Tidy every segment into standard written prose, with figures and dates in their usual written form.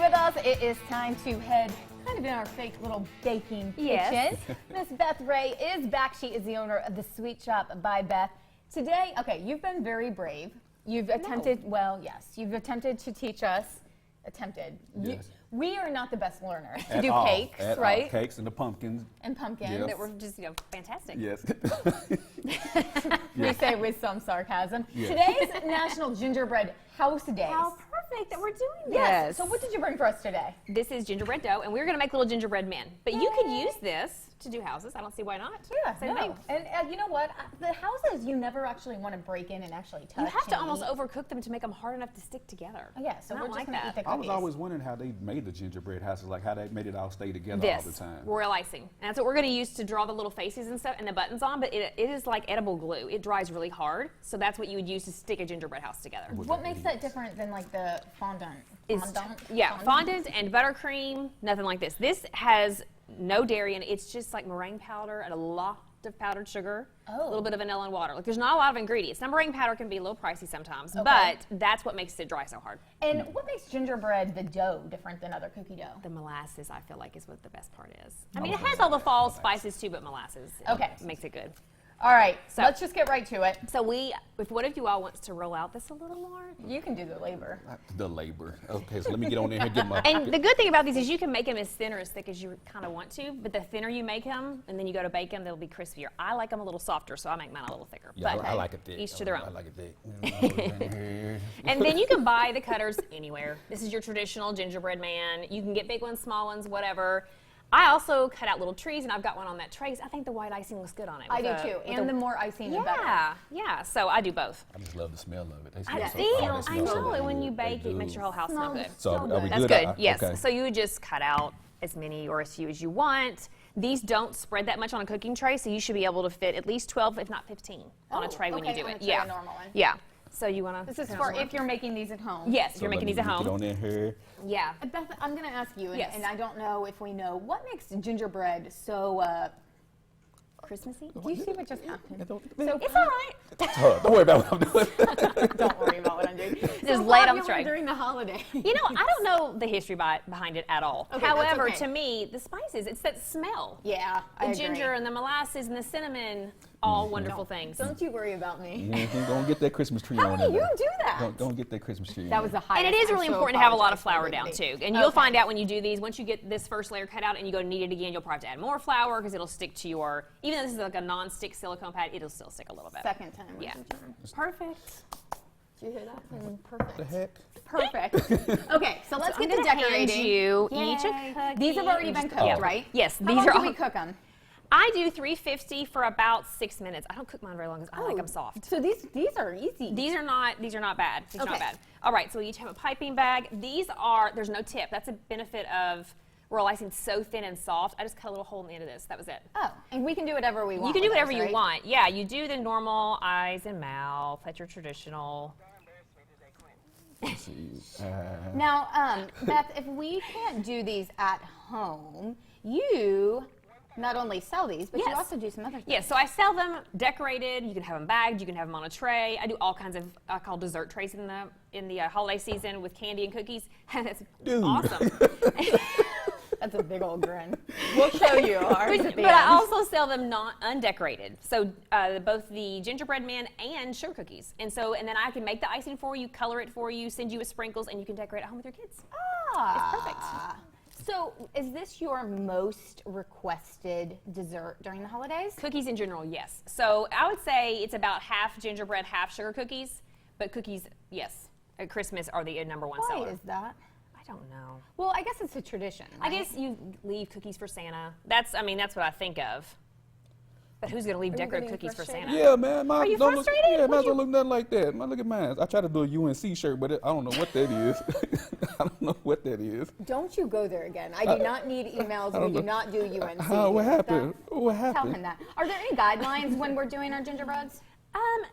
with us, it is time to head kind of in our fake little baking kitchen. Miss Beth Ray is back. She is the owner of the Sweet Shoppe by Beth. Today, okay, you've been very brave. You've attempted, well, yes, you've attempted to teach us. Yes. We are not the best learners to At do all. cakes, At right? all. Cakes and the pumpkins. And pumpkins. Yes. That were just, fantastic. Yes. We say with some sarcasm. Yes. Today's National Gingerbread House Days. How perfect that we're doing this. Yes. So what did you bring for us today? This is gingerbread dough, and we're going to make little gingerbread men. But you could use this to do houses. I don't see why not. Yeah, Same thing. And you know what? The houses you never actually want to break in and actually touch. You have to and almost eat. overcook them to make them hard enough to stick together. Oh, yeah, so I we're don't just like going to eat that. the I cookies. was always wondering how they made the gingerbread houses, like how they made it all stay together all the This time. royal icing. And that's what we're going to use to draw the little faces and stuff and the buttons on, but it is like edible glue. It dries really hard, so that's what you would use to stick a gingerbread house together. What makes that different than like the fondant? Fondant and buttercream, nothing like this. This has no dairy in it. It's just like meringue powder and a lot of powdered sugar, a little bit of vanilla and water. Like there's not a lot of ingredients. Now meringue powder can be a little pricey sometimes, but that's what makes it dry so hard. And what makes gingerbread, the dough, different than other cookie dough? The molasses, I feel like, is what the best part is. I mean, it has all the fall spices too, but molasses makes it good. All right, So let's just get right to it. So if one of you all wants to roll out this a little more. You can do the labor. The labor. Okay, so let me get on in here and get my... And the good thing about these is you can make them as thin or as thick as you kind of want to, but the thinner you make them and then you go to bake them, they'll be crispier. I like them a little softer, so I make mine a little thicker. Yeah, but I like it thick. Each to their own. I like it thick. And then you can buy the cutters anywhere. This is your traditional gingerbread man. You can get big ones, small ones, whatever. I also cut out little trees, and I've got one on that tray. I think the white icing looks good on it. I do too, and the more icing, the better. Yeah, so I do both. I just love the smell of it. They I smell so fine. They smell so know, and when good. you bake, They it makes do. your whole house smell good. So are we That's good? good, yes. Okay. So you would just cut out as many or as few as you want. These don't spread that much on a cooking tray, so you should be able to fit at least 12, if not 15, on a tray when you do on it. a tray, a normal one. Yeah. So you want to... This is for if you're making these at home. Yes, So you're making these at home. Get on in here. Yeah. Beth, I'm going to ask you, Yes. and I don't know if we know, what makes gingerbread so Christmassy? do you see what just happened? So It's all right. don't worry about what I'm doing. Don't worry about what I'm doing. Just lay it on the popular tray. during the holiday. You know, I don't know the history behind it at all. Okay, that's However, okay. to me, the spices, it's that smell. Yeah, I The agree. ginger and the molasses and the cinnamon, all wonderful things. Don't you worry about me. Go and get that Christmas tree How on do in you there. do that? Go and get that Christmas tree. That was the highest. And it is really important to have a lot of flour down too. And you'll Okay. find out when you do these, once you get this first layer cut out and you go knead it again, you'll probably have to add more flour because it'll stick to your, even though this is like a non-stick silicone pad, it'll still stick a little bit. Second time. Yeah. Perfect. Did you hear that? Perfect. the heck? Perfect. Okay, so let's I'm get to gonna decorating. hand you Yay. each a cookie. These have already been cooked, Yeah. right? Yes, How these long are do all. we cook them? I do 350 for about 6 minutes. I don't cook mine very long because I like them soft. So these are easy. These are not bad. These are not Okay. bad. All right, so we each have a piping bag. These are, there's no tip. That's a benefit of royal icing so thin and soft. I just cut a little hole in the end of this. That was it. Oh, and we can do whatever we want. You can do with whatever those, you right? want. Yeah, you do the normal eyes and mouth. That's your traditional. Let's see. Now, Beth, if we can't do these at home, you not only sell these, but you Yes. also do some other things. Yeah, so I sell them decorated. You can have them bagged. You can have them on a tray. I do all kinds of I call dessert trays in the holiday season with candy and cookies. That's awesome. That's a big old grin. We'll show you ours at the But I end. also sell them not undecorated. So both the gingerbread man and sugar cookies. And then I can make the icing for you, color it for you, send you with sprinkles, and you can decorate at home with your kids. Ah. It's perfect. So, is this your most requested dessert during the holidays? Cookies in general, yes. So I would say it's about half gingerbread, half sugar cookies. But cookies, yes, at Christmas are the number one Why seller. is that? I don't know. Well, I guess it's a tradition. I right? guess you leave cookies for Santa. That's what I think of. But who's going to leave you decorated getting cookies for frustrated? Santa? Yeah, man. Are you don't frustrated? Look, yeah, mine What'd don't look nothing like that. Man, look at mine. I tried to do a UNC shirt, but I don't know what that is. I don't know what that is. Don't you go there again. I do not need emails. We do not do UNC. What happened? What Tell happened? him that. Are there any guidelines when we're doing our gingerbreads?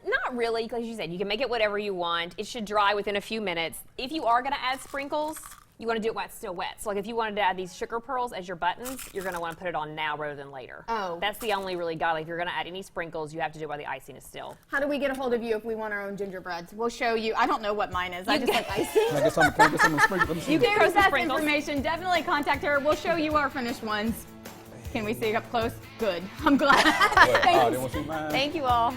Not really, because you said you can make it whatever you want. It should dry within a few minutes. If you are going to add sprinkles, you want to do it while it's still wet. So like if you wanted to add these sugar pearls as your buttons, you're going to want to put it on now rather than later. Oh. That's the only really guide. Like if you're going to add any sprinkles, you have to do it while the icing is still. How do we get a hold of you if we want our own gingerbreads? We'll show you. I don't know what mine is. I just like icing. Can I get some sprinkles? Let me see. You can There's throw some Beth's sprinkles. information. Definitely contact her. We'll show you our finished ones. Can we see up close? Good. I'm glad. What? Oh, they want to see mine? Thank you all.